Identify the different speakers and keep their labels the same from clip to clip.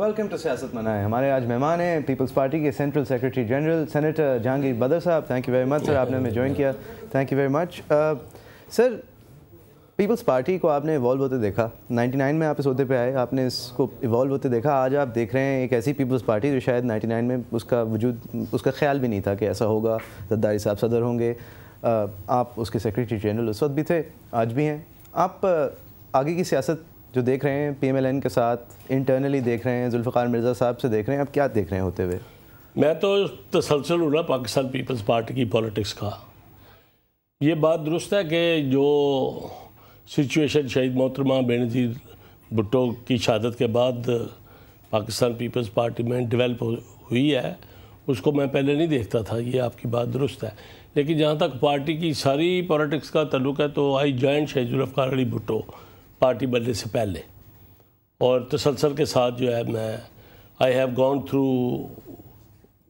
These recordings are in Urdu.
Speaker 1: ویلکم ٹو سیاست منائے. ہمارے آج مہمان ہیں پیپلز پارٹی کے central secretary general senator Jahangir بدر صاحب. Thank you very much sir, آپ نے ہمیں جوائن کیا. Thank you very much sir. Peoples Party کو آپ نے ایوالو ہوتے دیکھا, 99 میں آپ اس عہدے پہ آئے, آپ نے اس کو ایوالو ہوتے دیکھا. آج آپ دیکھ رہے ہیں ایک ایسی پیپلز پارٹی جو شاید 99 میں اس کا وجود, اس کا خیال بھی نہیں تھا کہ ایسا ہوگا. زرداری صاحب صدر ہوں گے, آپ اس کے سیکریٹری جنرل اس وقت بھی تھے, آج بھی ہیں. آپ آگے کی سیاست جو دیکھ رہے ہیں پی ایم ایل این کے ساتھ, انٹرنلی دیکھ رہے ہیں, ذوالفقار مرزا صاحب سے دیکھ رہے ہیں, آپ کیا دیکھ رہے ہیں ہوتے ہوئے؟
Speaker 2: میں تو تسلسل ہوں نا پاکستان پیپلز پارٹی کی پولیٹکس کا. یہ بات درست ہے کہ جو سچویشن شہید محترمہ بے نظیر بھٹو کی شہادت کے بعد پاکستان پیپلز پارٹی میں ڈیولپ ہوئی ہے, اس کو میں پہلے نہیں دیکھتا تھا. یہ آپ کی بات درست ہے, لیکن جہاں تک پارٹی کی ساری پولیٹکس کا تعلق ہے تو آئی جوائن شہید ذوالفقار علی بھٹو پارٹی بننے سے پہلے, اور تسلسل کے ساتھ جو ہے میں I have gone through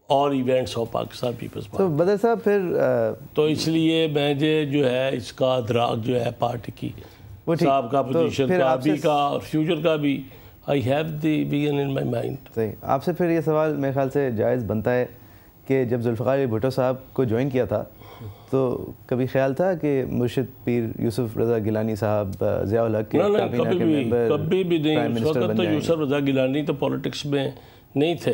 Speaker 2: all events of Pakistan Peoples Party.
Speaker 1: تو بدر صاحب پھر
Speaker 2: تو اس لیے میں جو ہے اس کا ادراک جو ہے پارٹی کی صاحب کا پوزیشن کا بھی کا اور فیوچر کا بھی I have the vision in my mind.
Speaker 1: صحیح. آپ سے پھر یہ سوال میرے خیال سے جائز بنتا ہے کہ جب ذوالفقار علی بھٹو صاحب کو جوائن کیا تھا تو کبھی خیال تھا کہ مرشد پیر یوسف رضا گیلانی صاحب ضیاء الحق کے کابینہ کے ممبر
Speaker 2: کبھی بھی نہیں. اس وقت تو یوسف رضا گیلانی تو پولیٹکس میں نہیں تھے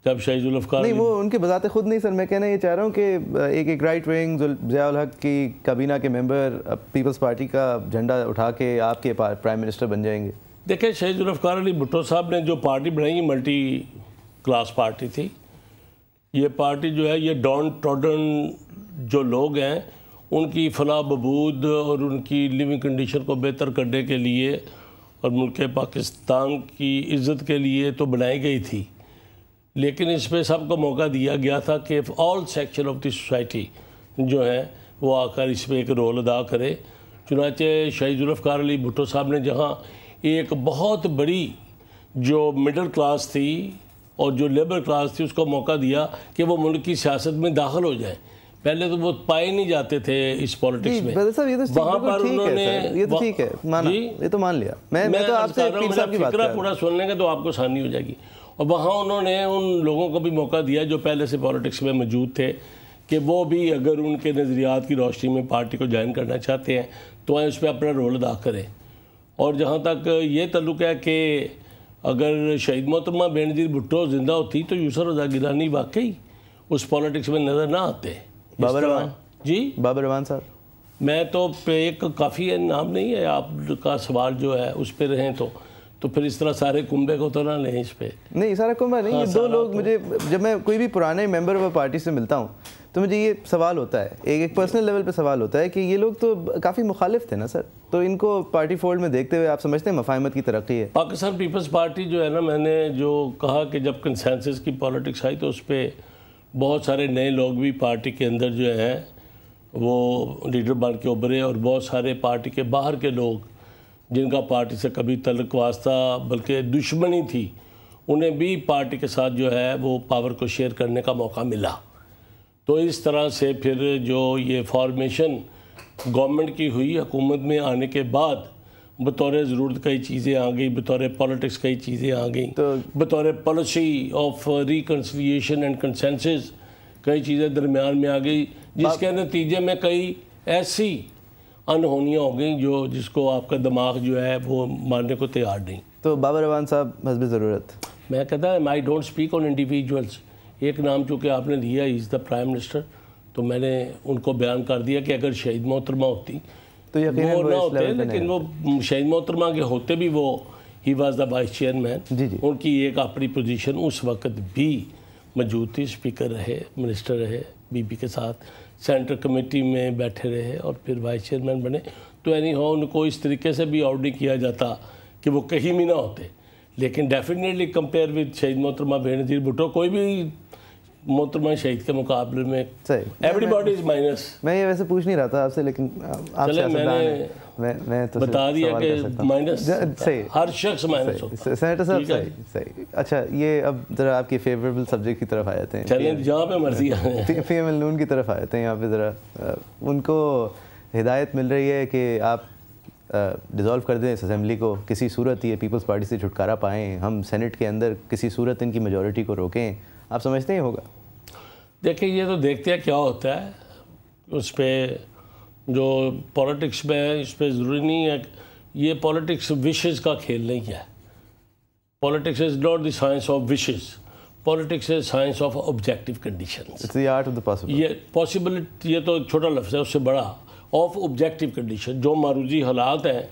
Speaker 2: جب شہید ذوالفقار.
Speaker 1: نہیں, وہ ان کے بذات خود نہیں سر, میں کہنا یہ چاہ رہا ہوں کہ ایک رائٹ ونگ ضیاء الحق کی کابینہ کے ممبر پیپلز پارٹی کا جھنڈا اٹھا کے آپ کے پرائم منسٹر بن جائیں گے.
Speaker 2: دیکھیں شہید ذوالفقار علی بھٹو صاحب نے جو پارٹی بنائی ملٹی کلاس پارٹی تھی. یہ پارٹی جو ہے یہ ڈاؤن ٹراڈن جو لوگ ہیں ان کی فلاح بہبود اور ان کی لیونگ کنڈیشن کو بہتر کرنے کے لیے اور ملک پاکستان کی عزت کے لیے تو بنائی گئی تھی, لیکن اس پہ سب کو موقع دیا گیا تھا کہ آل سیکشن آف دی سوسائٹی جو ہے وہ آ کر اس پہ ایک رول ادا کرے. چنانچہ شہید ذوالفقار علی بھٹو صاحب نے جہاں ایک بہت بڑی جو مڈل کلاس تھی اور جو لیبر کلاس تھی اس کو موقع دیا کہ وہ ملک کی سیاست میں داخل ہو جائیں. پہلے تو وہ پائے نہیں جاتے تھے اس پولیٹکس میں.
Speaker 1: وہاں پر انہوں نے یہ تو ٹھیک ہے, یہ تو مان لیا. میں تو آپ سے پیر صاحب کی بات کر رہا ہوں,
Speaker 2: پورا سننے کا تو آپ کو آسانی ہو جائے گی. اور وہاں انہوں نے ان لوگوں کو بھی موقع دیا جو پہلے سے پولیٹکس میں موجود تھے کہ وہ بھی اگر ان کے نظریات کی روشنی میں پارٹی کو جوائن کرنا چاہتے ہیں تو اس پہ اپنا رول ادا کریں. اور جہاں تک یہ تعلق ہے کہ اگر شہید محترمہ بے نظیر بھٹو زندہ ہوتی تو یوسف رضا گیلانی واقعی اس پولیٹکس میں نظر نہ آتے.
Speaker 1: بابر روان
Speaker 2: جی,
Speaker 1: بابر روان صاحب,
Speaker 2: میں تو ایک کافی نام نہیں ہے آپ کا سوال جو ہے اس پہ رہیں تو پھر اس طرح سارے کنبے کو تو نہ لیں اس پہ.
Speaker 1: نہیں, سارا کنبہ نہیں, یہ دو لوگ. مجھے جب میں کوئی بھی پرانے ممبر آف پارٹی سے ملتا ہوں تو مجھے یہ سوال ہوتا ہے, ایک پرسنل لیول پہ سوال ہوتا ہے کہ یہ لوگ تو کافی مخالف تھے نا سر, تو ان کو پارٹی فولڈ میں دیکھتے ہوئے آپ سمجھتے ہیں مفاہمت کی ترقی ہے؟
Speaker 2: پاکستان پیپلز پارٹی جو ہے نا, میں نے جو کہا کہ جب کنسنسس کی پولیٹکس آئی تو اس پہ بہت سارے نئے لوگ بھی پارٹی کے اندر جو ہیں وہ لیڈر بن کے ابھرے, اور بہت سارے پارٹی کے باہر کے لوگ جن کا پارٹی سے کبھی تعلق واسطہ بلکہ دشمنی تھی انہیں بھی پارٹی کے ساتھ جو ہے وہ پاور کو شیئر کرنے کا موقع ملا. تو اس طرح سے پھر جو یہ فارمیشن گورنمنٹ کی ہوئی, حکومت میں آنے کے بعد بطور ضرورت کئی چیزیں آ گئی, بطور پولیٹکس کئی چیزیں آ گئیں, بطور policy of reconciliation and consensus کئی چیزیں درمیان میں آ گئی, جس کے نتیجے میں کئی ایسی انہونیاں ہو گئیں جس کو آپ کا دماغ جو ہے وہ ماننے کو تیار نہیں.
Speaker 1: تو بابر روان صاحب حزب ضرورت,
Speaker 2: میں کہتا ہے I don't speak on individuals. ایک نام چونکہ آپ نے لیا از دا پرائم منسٹر, تو میں نے ان کو بیان کر دیا کہ اگر شہید محترمہ ہوتی
Speaker 1: تو
Speaker 2: وہ نہ ہوتے, لیکن وہ شہید محترمہ کے ہوتے بھی وہ ہی واز دا وائس چیئرمین. ان کی ایک اپنی پوزیشن اس وقت بھی موجود تھی, اسپیکر رہے, منسٹر رہے بی بی کے ساتھ, سینٹرل کمیٹی میں بیٹھے رہے اور پھر وائس چیئرمین بنے. تو اینی ہاؤ ان کو اس طریقے سے بھی آؤٹ نہیں کیا جاتا کہ وہ کہیں بھی نہ ہوتے, لیکن ڈیفینیٹلی کمپیئر ود شہید محترمہ بے نظیر بھٹو کوئی بھی محترمہ شہید کے مقابلے میں ایوری باڈی از مائنس.
Speaker 1: میں یہ ویسے پوچھ نہیں رہا تھا آپ سے, لیکن آپ
Speaker 2: چلے میں تو بتا دیا کہ مائنس ہر شخص مائنس ہوتا ہے.
Speaker 1: سینیٹر صاحب صحیح. اچھا, یہ اب ذرا آپ کی فیوریبل سبجیکٹ کی طرف آ جاتے ہیں,
Speaker 2: چلیں جہاں پہ مرضی آئے ہیں,
Speaker 1: پی ایم ایل نون کی طرف آ جاتے ہیں. یہاں پہ ذرا ان کو ہدایت مل رہی ہے کہ آپ ڈیزالو کر دیں اس اسمبلی کو, کسی صورت یہ پیپلز پارٹی سے چھٹکارا پائیں, ہم سینٹ کے اندر کسی صورت ان کی میجورٹی کو روکیں, آپ سمجھتے ہیں ہوگا؟
Speaker 2: دیکھیں یہ تو دیکھتے ہیں کیا ہوتا ہے اس پہ. جو پولیٹکس میں ہے اس پہ ضروری نہیں ہے, یہ پولیٹکس وشز کا کھیل نہیں ہے. Politics is not the science of wishes, politics is science of objective conditions.
Speaker 1: It's the art of the possible.
Speaker 2: یہ پاسبلٹی, یہ تو چھوٹا لفظ ہے, اس سے بڑا آف آبجیکٹیو کنڈیشن. جو معروضی حالات ہیں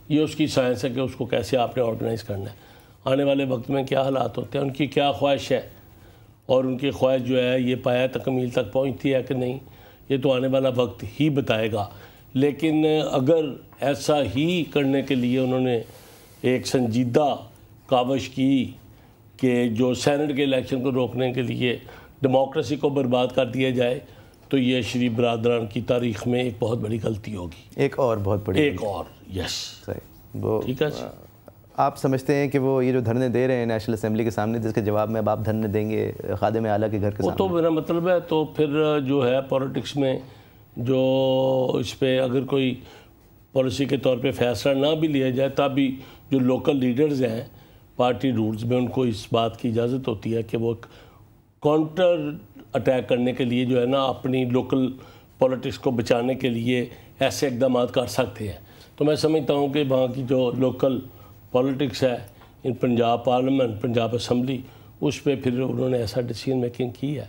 Speaker 2: یہ اس کی سائنس ہے کہ اس کو کیسے آپ نے آرگنائز کرنا ہے. آنے والے وقت میں کیا حالات ہوتے ہیں, ان کی کیا خواہش ہے, اور ان کی خواہش جو ہے یہ پایا تکمیل تک پہنچتی ہے کہ نہیں, یہ تو آنے والا وقت ہی بتائے گا. لیکن اگر ایسا ہی کرنے کے لیے انہوں نے ایک سنجیدہ کاوش کی کہ جو سینٹ کے الیکشن کو روکنے کے لیے ڈیموکریسی کو برباد کر دیا جائے, تو یہ شریف برادران کی تاریخ میں ایک بہت بڑی غلطی ہوگی.
Speaker 1: ایک اور بہت بڑی,
Speaker 2: ایک اور, یس
Speaker 1: صحیح. وہ
Speaker 2: ٹھیک ہے.
Speaker 1: آپ سمجھتے ہیں کہ وہ یہ جو دھرنے دے رہے ہیں نیشنل اسمبلی کے سامنے, جس کے جواب میں اب آپ دھرنے دیں گے خادم اعلیٰ کے گھر کے سامنے,
Speaker 2: وہ تو میرا مطلب ہے, تو پھر جو ہے پولیٹکس میں جو اس پہ اگر کوئی پالیسی کے طور پہ فیصلہ نہ بھی لیا جائے, تب بھی جو لوکل لیڈرز ہیں پارٹی رولز میں ان کو اس بات کی اجازت ہوتی ہے کہ وہ کاؤنٹر اٹیک کرنے کے لیے جو ہے نا اپنی لوکل پولیٹکس کو بچانے کے لیے ایسے اقدامات کر سکتے ہیں. تو میں سمجھتا ہوں کہ وہاں کی جو لوکل پولیٹکس ہے ان پنجاب پارلیمنٹ, پنجاب اسمبلی, اس پہ پھر انہوں نے ایسا ڈیسیژن میکنگ کی ہے.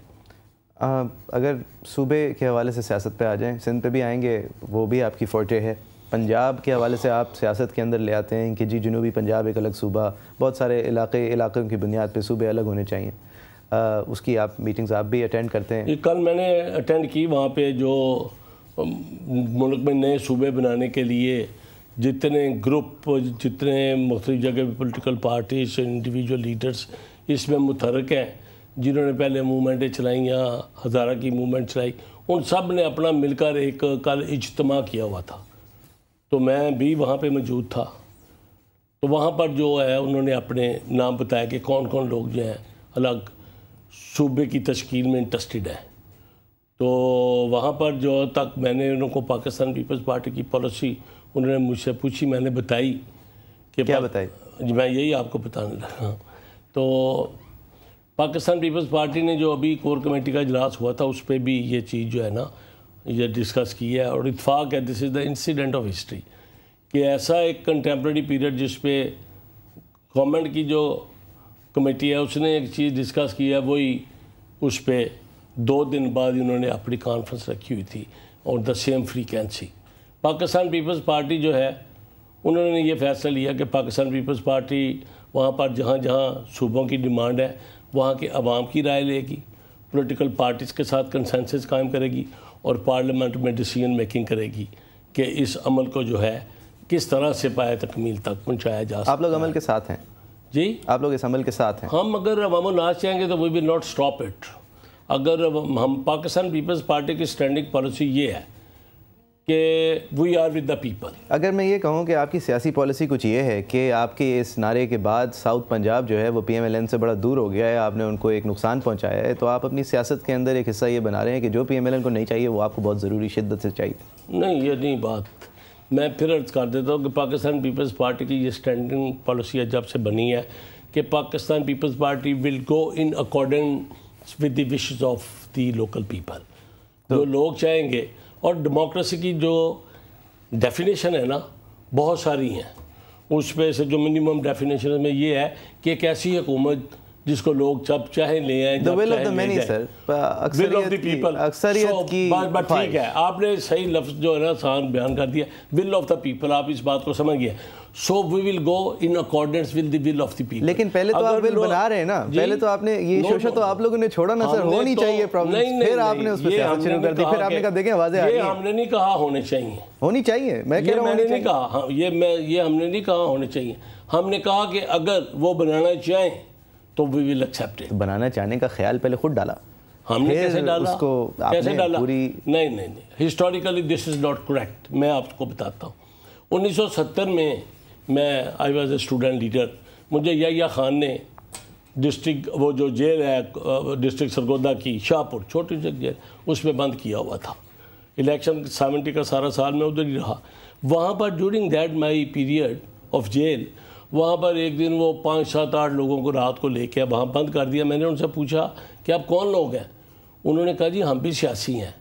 Speaker 1: اگر صوبے کے حوالے سے سیاست پہ آ جائیں, سندھ پہ بھی آئیں گے, وہ بھی آپ کی فورٹے ہے. پنجاب کے حوالے سے آپ سیاست کے اندر لے آتے ہیں کہ جی جنوبی پنجاب ایک الگ صوبہ, بہت سارے علاقوں کی بنیاد پہ صوبے الگ ہونے چاہیے. اس کی آپ میٹنگز آپ بھی اٹینڈ کرتے ہیں؟
Speaker 2: کل میں نے اٹینڈ کی. وہاں پہ جو ملک میں نئے صوبے بنانے کے لیے جتنے گروپ, جتنے مختلف جگہ پولیٹیکل پارٹیز, انڈیویجول لیڈرز اس میں متحرک ہیں, جنہوں نے پہلے موومنٹیں چلائیں یا ہزارہ کی موومنٹ چلائی, ان سب نے اپنا مل کر ایک کل اجتماع کیا ہوا تھا. تو میں بھی وہاں پہ موجود تھا. تو وہاں پر جو ہے انہوں نے اپنے نام بتایا کہ کون کون لوگ جو ہیں الگ صوبے کی تشکیل میں انٹرسٹڈ ہیں. تو وہاں پر جو تک میں نے انہوں کو پاکستان پیپلز پارٹی کی پالیسی انہوں نے مجھ سے پوچھی, میں نے بتائی کہ
Speaker 1: کیا بتائی؟
Speaker 2: جی میں یہی آپ کو بتانے لگا. تو پاکستان پیپلز پارٹی نے جو ابھی کور کمیٹی کا اجلاس ہوا تھا اس پہ بھی یہ چیز جو ہے نا یہ ڈسکس کی ہے, اور اتفاق ہے دس از دا انسیڈنٹ آف ہسٹری کہ ایسا ایک کنٹمپریری پیریڈ جس پہ گورنمنٹ کی جو کمیٹی ہے اس نے ایک چیز ڈسکس کی ہے, وہی اس پہ 2 دن بعد انہوں نے اپنی کانفرنس رکھی ہوئی تھی اور the same frequency. Pakistan Peoples Party جو ہے انہوں نے یہ فیصلہ لیا کہ پاکستان پیپلز پارٹی وہاں پر جہاں جہاں صوبوں کی ڈیمانڈ ہے وہاں کے عوام کی رائے لے گی, پولیٹیکل پارٹیز کے ساتھ کنسنسس قائم کرے گی, اور پارلیمنٹ میں ڈیسیژن میکنگ کرے گی کہ اس عمل کو جو ہے کس طرح سے پائے تکمیل تک پہنچایا جا سکتا ہے.
Speaker 1: آپ لوگ عمل کے ساتھ ہیں؟
Speaker 2: جی
Speaker 1: آپ لوگ اس عمل کے ساتھ ہیں؟
Speaker 2: ہم اگر عوام الناس چاہیں گے تو we will not stop it. اگر ہم پاکستان پیپلز پارٹی کی اسٹینڈنگ پالیسی یہ ہے کہ we are with the people.
Speaker 1: اگر میں یہ کہوں کہ آپ کی سیاسی پالیسی کچھ یہ ہے کہ آپ کے اس نعرے کے بعد ساؤتھ پنجاب جو ہے وہ پی ایم ایل این سے بڑا دور ہو گیا ہے, آپ نے ان کو ایک نقصان پہنچایا ہے, تو آپ اپنی سیاست کے اندر ایک حصہ یہ بنا رہے ہیں کہ جو پی ایم ایل این کو نہیں چاہیے وہ آپ کو بہت ضروری شدت سے چاہیے.
Speaker 2: نہیں, یہ نہیں بات. میں پھر عرض کر دیتا ہوں کہ پاکستان پیپلز پارٹی کی یہ اسٹینڈنگ پالیسی ہے جب سے بنی ہے کہ Pakistan Peoples Party will go in accordance with the wishes of the local people. جو لوگ چاہیں گے, اور ڈیموکریسی کی جو ڈیفینیشن ہے نا بہت ساری ہیں, اس پہ سے جو منیمم ڈیفینیشن میں یہ ہے کہ ایک ایسی حکومت جس کو لوگ جب چاہیں لے آئیں, جب چاہیں لے جائیں. ول آف دی پیپل,
Speaker 1: اکثریت کی
Speaker 2: بات ٹھیک ہے, آپ نے صحیح لفظ جو ہے نا آسان بیان کر دیا, ول آف دا پیپل, آپ اس بات کو سمجھ گئے. So we will go in accordance with the will of the people.
Speaker 1: لیکن پہلے تو آپ ول بنا رہے ہیں نا, پہلے تو آپ نے یہ شوشہ تو آپ لوگوں نے چھوڑا نا سر, ہونی چاہیے پرابلم, پھر آپ نے اس پہ سیاست شروع کر دی, پھر آپ نے کہا دیکھیں واضح آ رہی ہے.
Speaker 2: یہ ہم نے نہیں کہا ہونے چاہیے,
Speaker 1: ہونی چاہیے, میں کہہ رہا ہوں
Speaker 2: میں نے نہیں کہا, یہ ہم نے نہیں کہا ہونے چاہیے. ہم نے کہا کہ اگر وہ بنانا چاہیں تو وی ول ایکسیپٹ اٹ.
Speaker 1: بنانا چاہنے کا خیال پہلے خود ڈالا
Speaker 2: ہم نے, کیسے ڈالا,
Speaker 1: اس کو
Speaker 2: کیسے ڈالا؟
Speaker 1: پوری
Speaker 2: نہیں, historically this is not correct. میں آپ کو بتاتا ہوں, 1970 میں I was a student leader. مجھے یحییٰ خان نے ڈسٹرکٹ وہ جو جیل ہے ڈسٹرکٹ سرگودا کی شاہپور چھوٹی سی جیل, اس میں بند کیا ہوا تھا. الیکشن 70 کا سارا سال میں ادھر ہی رہا. وہاں پر during that my period of jail وہاں پر ایک دن وہ 5 7 8 لوگوں کو رات کو لے کے وہاں بند کر دیا. میں نے ان سے پوچھا کہ آپ کون لوگ ہیں؟ انہوں نے کہا جی ہم بھی سیاسی ہیں.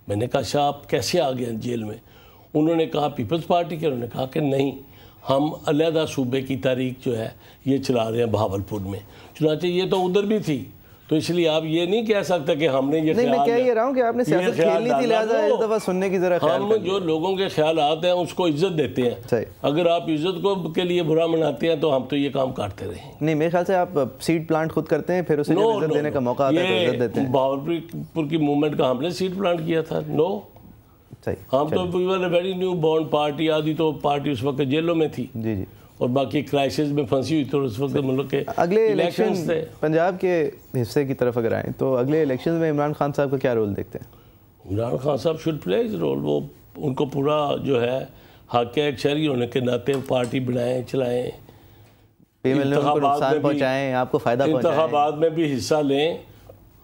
Speaker 2: میں نے کہا اچھا آپ کیسے آ گئے ہیں جیل میں؟ انہوں نے کہا پیپلز پارٹی کے. انہوں نے کہا کہ نہیں ہم علیحدہ صوبے کی تاریخ جو ہے یہ چلا رہے ہیں بہاولپور میں. چنانچہ یہ تو ادھر بھی تھی تو اس لیے آپ یہ نہیں کہہ سکتے کہ ہم نے یہ
Speaker 1: نہیں. میں کہہ یہ رہا ہوں کہ آپ نے سیاست کھیلنی تھی لہٰذا اس دفعہ سننے کی ذرا خیال
Speaker 2: ہم جو لوگوں کے خیالات ہیں اس کو عزت دیتے ہیں.
Speaker 1: صحیح.
Speaker 2: اگر آپ عزت کو کے لیے برا مناتے ہیں تو ہم تو یہ کام کرتے رہے.
Speaker 1: نہیں میرے خیال سے آپ سیڈ پلانٹ خود کرتے ہیں پھر اسے جب عزت دینے کا موقع آتا ہے تو عزت دیتے ہیں.
Speaker 2: بہاولپور کی موومنٹ کا ہم نے سیڈ پلانٹ کیا تھا. نو ہم تو ویری نیو بورن پارٹی. آدھی تو پارٹی اس وقت جیلوں میں تھی
Speaker 1: جی جی
Speaker 2: اور باقی کرائسس میں پھنسی ہوئی تو اس وقت ملک کے
Speaker 1: اگلے الیکشن پنجاب کے حصے کی طرف اگر آئیں تو اگلے الیکشن میں عمران خان صاحب کا کیا رول دیکھتے ہیں؟
Speaker 2: عمران خان صاحب شوڈ پلے ہز رول. وہ ان کو پورا جو ہے حق ہے ایک شہری ہونے کے ناطے پارٹی بنائیں چلائیں
Speaker 1: نقصان پہنچائیں آپ کو فائدہ پہنچائیں
Speaker 2: انتخابات میں بھی حصہ لیں.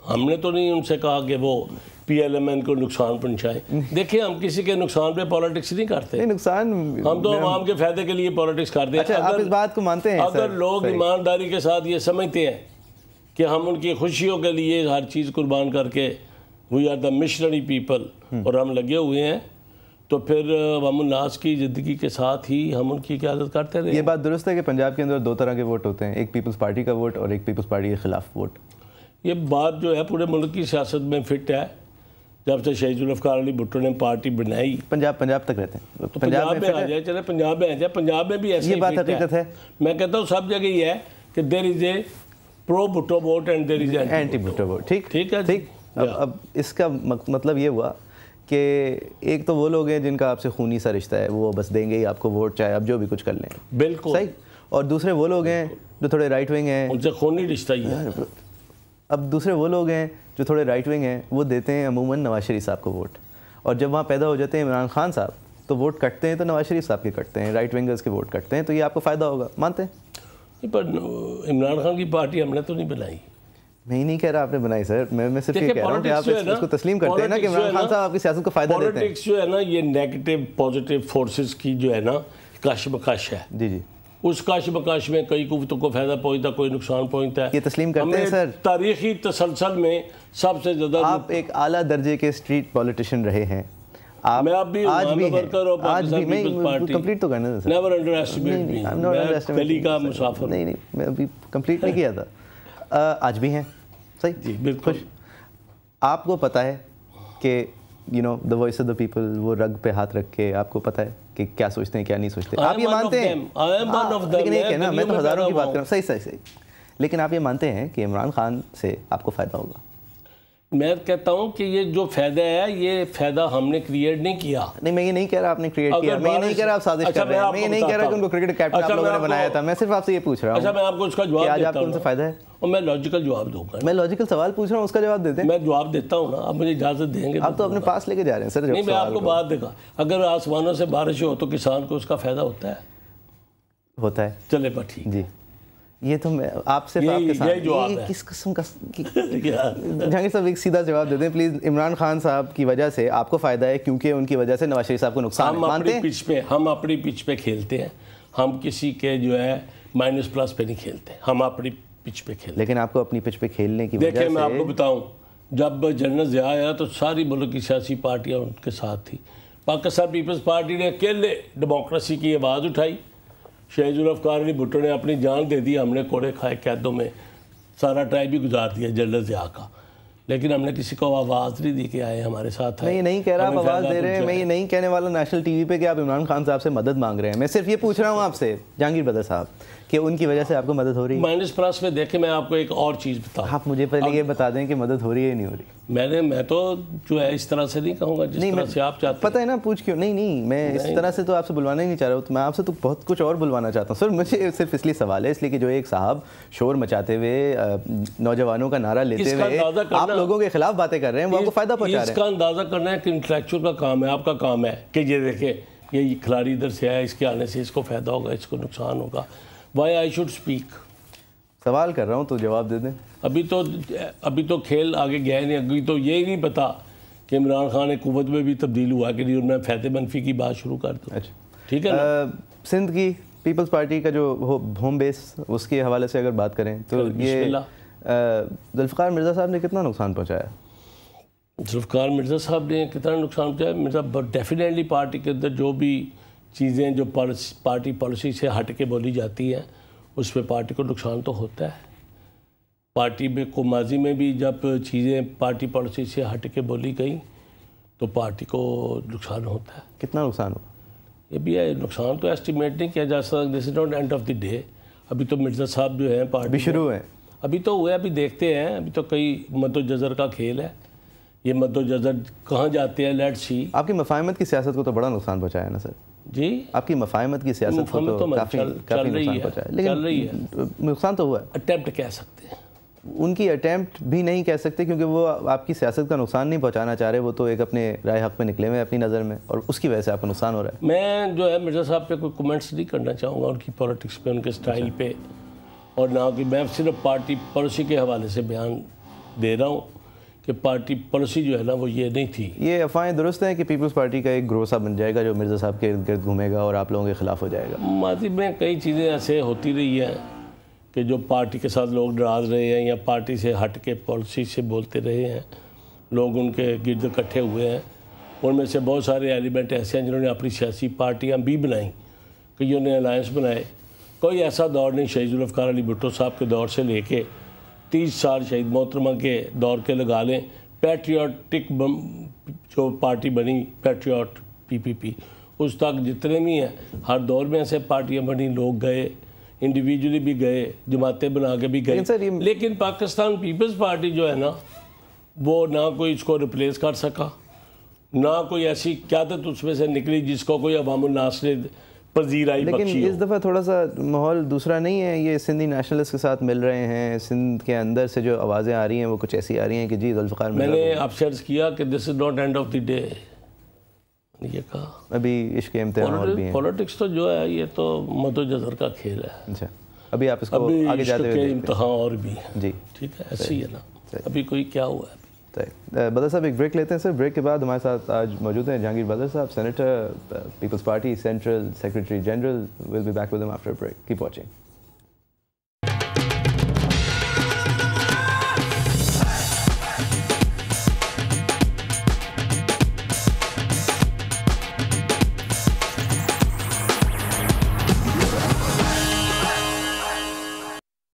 Speaker 2: ہم نے تو نہیں ان سے کہا کہ وہ پی ایل ایم این کو نقصان پہنچائیں. دیکھیں ہم کسی کے نقصان پہ پالیٹکس نہیں کرتے.
Speaker 1: نقصان
Speaker 2: ہم تو عوام کے فائدے کے لیے پالیٹکس کرتے ہیں.
Speaker 1: آپ اس بات کو مانتے ہیں؟
Speaker 2: اگر لوگ ایمانداری کے ساتھ یہ سمجھتے ہیں کہ ہم ان کی خوشیوں کے لیے ہر چیز قربان کر کے we are the missionary people اور ہم لگے ہوئے ہیں تو پھر عوام الناس کی زندگی کے ساتھ ہی ہم ان کی قیادت کرتے رہے.
Speaker 1: یہ بات درست ہے کہ پنجاب کے اندر 2 طرح کے ووٹ ہوتے ہیں, ایک پیپلز پارٹی کا ووٹ اور ایک پیپلز پارٹی کے خلاف ووٹ.
Speaker 2: یہ بات جو ہے پورے ملک کی سیاست میں فٹ ہے. جب سے شہید ذوالفقار علی بھٹو نے پارٹی بنائی
Speaker 1: پنجاب تک رہتے ہیں
Speaker 2: تو پنجاب میں آ جائے. چلے پنجاب میں آ جائے. پنجاب میں بھی ایسی
Speaker 1: بات حقیقت ہے.
Speaker 2: میں کہتا ہوں سب جگہ یہ ہے کہ there is a pro Bhutto vote and there is a
Speaker 1: anti Bhutto vote. ٹھیک ہے. ٹھیک. اب اس کا مطلب یہ ہوا کہ ایک تو وہ لوگ ہیں جن کا آپ سے خونی سا رشتہ ہے, وہ بس دیں گے ہی آپ کو ووٹ چاہے آپ جو بھی کچھ کر لیں.
Speaker 2: بالکل
Speaker 1: صحیح. اور دوسرے وہ لوگ ہیں جو تھوڑے رائٹ ونگ ہیں,
Speaker 2: ان سے خونی رشتہ ہی ہے.
Speaker 1: اب دوسرے وہ لوگ ہیں جو تھوڑے رائٹ ونگ ہیں, وہ دیتے ہیں عموماً نواز شریف صاحب کو ووٹ. اور جب وہاں پیدا ہو جاتے ہیں عمران خان صاحب تو ووٹ کٹتے ہیں تو نواز شریف صاحب کے کٹتے ہیں, رائٹ ونگرز کے ووٹ کٹتے ہیں. تو یہ آپ کو فائدہ ہوگا, مانتے ہیں؟
Speaker 2: پر عمران خان کی پارٹی ہم نے تو نہیں بنائی.
Speaker 1: میں نہیں کہہ رہا آپ نے بنائی سر, میں صرف یہ کہہ رہا ہوں کہ آپ اس کو تسلیم کرتے ہیں نا کہ عمران خان صاحب آپ کی سیاست کو فائدہ دیتے ہیں.
Speaker 2: پالیٹکس جو ہے نا یہ نیگیٹو پازیٹیو فورسز کی جو ہے نا کش بکش ہے.
Speaker 1: جی جی.
Speaker 2: اس کش بکش میں کئی قوتوں کو فائدہ پہنچتا کوئی نقصان پہنچتا ہے.
Speaker 1: یہ تسلیم کرتے ہیں سر؟
Speaker 2: تاریخی تسلسل میں سب سے زیادہ
Speaker 1: آپ ایک اعلیٰ درجے کے اسٹریٹ پولیٹیشین رہے ہیں.
Speaker 2: میں اب بھی
Speaker 1: آج بھی
Speaker 2: آج بھی
Speaker 1: کمپلیٹ تو کرنا تھا.
Speaker 2: نیور انڈر ایسٹیمیٹ می. میں دہلی کا مسافر.
Speaker 1: نہیں میں ابھی کمپلیٹ نہیں کیا تھا. آج بھی ہیں. صحیح.
Speaker 2: جی بالکل.
Speaker 1: آپ کو پتہ ہے کہ the voice of the people, وہ رگ پہ ہاتھ رکھ کے آپ کو پتہ ہے کہ کیا سوچتے ہیں کیا نہیں سوچتے. آپ یہ مانتے ہیں, لیکن ایک ہے نا, میں تو ہزاروں کی بات کر رہا ہوں. صحیح. لیکن آپ یہ مانتے ہیں کہ عمران خان سے آپ کو فائدہ ہوگا؟
Speaker 2: میں کہتا ہوں کہ یہ جو فائدہ ہے یہ فائدہ ہم نے کریٹ نہیں کیا.
Speaker 1: نہیں میں یہ نہیں کہہ رہا آپ نے کریٹ کیا, میں یہ نہیں کہہ رہا آپ سازش کر رہے ہیں, میں یہ نہیں کہہ رہا کہ ان کو کرکٹ کیپٹن آپ لوگوں نے بنایا تھا. میں صرف آپ سے یہ پوچھ رہا ہوں.
Speaker 2: اچھا میں آپ کو اس کا جواب
Speaker 1: دیتا ہوں.
Speaker 2: آج آپ
Speaker 1: کو ان سے فائدہ ہے
Speaker 2: اور میں لاجیکل جواب دوں گا.
Speaker 1: میں لاجیکل سوال پوچھ رہا ہوں, اس کا جواب دیتے ہیں.
Speaker 2: میں جواب دیتا ہوں نا, آپ مجھے اجازت دیں گے؟
Speaker 1: آپ تو اپنے پاس لے کے جا رہے ہیں سر.
Speaker 2: نہیں میں آپ کو بات دیکھا, اگر آسمانوں سے بارش ہو تو کسان کو اس کا فائدہ ہوتا ہے. چلے پر ٹھیک.
Speaker 1: جی یہ تو میں آپ سے کس قسم کا جہانگیر صاحب ایک سیدھا جواب دے دیں پلیز. عمران خان صاحب کی وجہ سے آپ کو فائدہ ہے کیونکہ ان کی وجہ سے نواز شریف صاحب کو نقصان ہے.
Speaker 2: ہم اپنی پچ پہ کھیلتے ہیں, ہم کسی کے جو ہے مائنس پلس پہ نہیں کھیلتے, ہم اپنی پچ پہ کھیلتے ہیں.
Speaker 1: لیکن آپ کو اپنی پچ پہ کھیلنے کی وجہ سے,
Speaker 2: دیکھیں میں آپ کو بتاؤں, جب جنرل ضیاء آیا تو ساری ملک کی سیاسی پارٹیاں ان کے ساتھ تھی. پاکستان پیپلز پارٹی نے اکیلے ڈیموکریسی کی آواز اٹھائی. شہید ذوالفقار علی بھٹو نے اپنی جان دے دی, ہم نے کوڑے کھائے قیدوں میں سارا ٹائم بھی گزار دیا جنرل ضیاء کا, لیکن ہم نے کسی کو آواز نہیں دی کہ آئے ہمارے ساتھ.
Speaker 1: میں یہ نہیں کہہ رہا آپ آواز دے رہے ہیں, میں یہ نہیں کہنے والا نیشنل ٹی وی پہ کہ آپ عمران خان صاحب سے مدد مانگ رہے ہیں. میں صرف یہ پوچھ رہا ہوں آپ سے جہانگیر بدر صاحب کہ ان کی وجہ سے آپ کو مدد ہو رہی ہے.
Speaker 2: مائنس پلس میں دیکھیں میں آپ کو ایک اور چیز بتاؤں.
Speaker 1: آپ مجھے پہلے یہ بتا دیں کہ مدد ہو رہی ہے یا نہیں ہو رہی.
Speaker 2: میں تو جو ہے اس طرح سے نہیں کہوں گا جس طرح سے آپ چاہتے ہیں.
Speaker 1: پتہ ہے نا پوچھ کیوں نہیں میں اس طرح سے تو آپ سے بلوانا ہی نہیں چاہ رہا ہوں. تو میں آپ سے تو بہت کچھ اور بلوانا چاہتا ہوں سر. مجھے صرف اس لیے سوال ہے, اس لیے کہ جو ایک صاحب شور مچاتے ہوئے نوجوانوں کا نعرہ لیتے ہوئے آپ لوگوں کے خلاف باتیں کر رہے ہیں, وہ آپ کو فائدہ پہنچا رہے ہیں.
Speaker 2: اس کا اندازہ کرنا ہے کہ انٹلیکچوئل کا کام ہے, آپ کا کام ہے کہ یہ دیکھیں یہ کھلاڑی ادھر سے آیا, اس کے آنے سے اس کو فائدہ ہوگا, اس کو نقصان ہوگا. Why I should speak.
Speaker 1: سوال کر رہا ہوں تو جواب دے دیں.
Speaker 2: ابھی تو کھیل آگے گیا نہیں. ابھی تو یہ نہیں پتا کہ عمران خان ایک قوت میں بھی تبدیل ہوا کہ نہیں, اور میں فائدے منفی کی بات شروع کر دوں.
Speaker 1: اچھا
Speaker 2: ٹھیک ہے نا.
Speaker 1: سندھ کی پیپلز پارٹی کا جو ہوم بیس اس کے حوالے سے اگر بات کریں تو یہ ذوالفقار مرزا صاحب نے کتنا نقصان پہنچایا؟
Speaker 2: ذوالفقار مرزا صاحب نے کتنا نقصان پہنچایا؟ مرزا ڈیفینیٹلی پارٹی کے اندر جو بھی چیزیں جو پارٹی پالیسی سے ہٹ کے بولی جاتی ہیں اس پہ پارٹی کو نقصان تو ہوتا ہے. پارٹی میں کو ماضی میں بھی جب چیزیں پارٹی پالیسی سے ہٹ کے بولی گئیں تو پارٹی کو نقصان ہوتا ہے.
Speaker 1: کتنا نقصان ہوا؟
Speaker 2: یہ بھی ہے, نقصان تو ایسٹیمیٹ نہیں کیا جا سکتا. This is not end of the day. ابھی تو مرزا صاحب جو ہیں پارٹی
Speaker 1: شروع ہیں,
Speaker 2: ابھی تو ہوئے, ابھی دیکھتے ہیں. ابھی تو کئی مد و جزر کا کھیل ہے. یہ مد و جزر کہاں جاتے ہیں, لیٹ سی.
Speaker 1: آپ کی مفاہمت کی سیاست کو تو بڑا نقصان پہنچایا نا سر؟
Speaker 2: جی,
Speaker 1: آپ کی مفاہمت کی سیاست کو تو کافی نقصان پہنچایا, لیکن نقصان تو ہوا ہے.
Speaker 2: اٹیمپٹ کہہ سکتے ہیں,
Speaker 1: ان کی اٹیمپٹ بھی نہیں کہہ سکتے کیونکہ وہ آپ کی سیاست کا نقصان نہیں پہنچانا چاہ رہے. وہ تو ایک اپنے رائے حق پہ نکلے ہوئے اپنی نظر میں, اور اس کی وجہ سے آپ کو نقصان ہو رہا ہے.
Speaker 2: میں جو ہے مرزا صاحب پہ کوئی کمنٹس نہیں کرنا چاہوں گا, ان کی پولیٹکس پہ, ان کے سٹائل پہ, اور نہ کہ میں صرف پارٹی پالیسی کے حوالے سے بیان دے رہا ہوں کہ پارٹی پالیسی جو ہے نا وہ یہ نہیں تھی.
Speaker 1: یہ افواہیں درست ہیں کہ پیپلز پارٹی کا ایک گروہ سا بن جائے گا جو مرزا صاحب کے ارد گرد گھومے گا اور آپ لوگوں کے خلاف ہو جائے گا؟
Speaker 2: ماضی میں کئی چیزیں ایسے ہوتی رہی ہیں کہ جو پارٹی کے ساتھ لوگ ڈراز رہے ہیں یا پارٹی سے ہٹ کے پالیسی سے بولتے رہے ہیں, لوگ ان کے گرد اکٹھے ہوئے ہیں. ان میں سے بہت سارے ایلیمنٹ ایسے ہیں جنہوں نے اپنی سیاسی پارٹیاں بھی بنائیں, کئیوں نے الائنس بنائے. کوئی ایسا دور نہیں شہید ذوالفقار علی بھٹو صاحب کے دور سے لے کے 30 سال شہید محترمہ کے دور کے لگا لیں, پیٹریوٹک جو پارٹی بنی پیٹریوٹ PPP, اس تک جتنے بھی ہیں ہر دور میں ایسے پارٹیاں بنی, لوگ گئے, انڈیویجولی بھی گئے, جماعتیں بنا کے بھی گئے. لیکن پاکستان پیپلز پارٹی جو ہے نا وہ نہ کوئی اس کو ریپلیس کر سکا, نہ کوئی ایسی قیادت اس میں سے نکلی جس کو کوئی عوام الناس نے پذیر آئی بخشی ہو.
Speaker 1: لیکن اس دفعہ تھوڑا سا ماحول دوسرا نہیں ہے. یہ سندھی نیشنلسٹ کے ساتھ مل رہے ہیں, سندھ کے اندر سے جو آوازیں آ رہی ہیں وہ کچھ ایسی آ رہی ہیں کہ جی ذوالفقار
Speaker 2: میں نے آپ سے عرض کیا کہ this is not end of the day. یہ کہا
Speaker 1: ابھی عشق امتحان اور بھی ہیں.
Speaker 2: پولیٹکس تو جو ہے یہ تو مد و جزر کا کھیل ہے.
Speaker 1: اچھا, ابھی آپ اس کو آگے جاتے ہوئے
Speaker 2: امتحان اور بھی ہیں.
Speaker 1: جی
Speaker 2: ٹھیک ہے, ایسے ہی ہے نا. ابھی کوئی کیا ہوا ہے.
Speaker 1: بدر صاحب ایک بریک لیتے ہیں سر. بریک کے بعد ہمارے ساتھ آج موجود ہیں جہانگیر بدر صاحب, senator, Peoples Party central secretary general. We'll be back with them after break. Keep watching.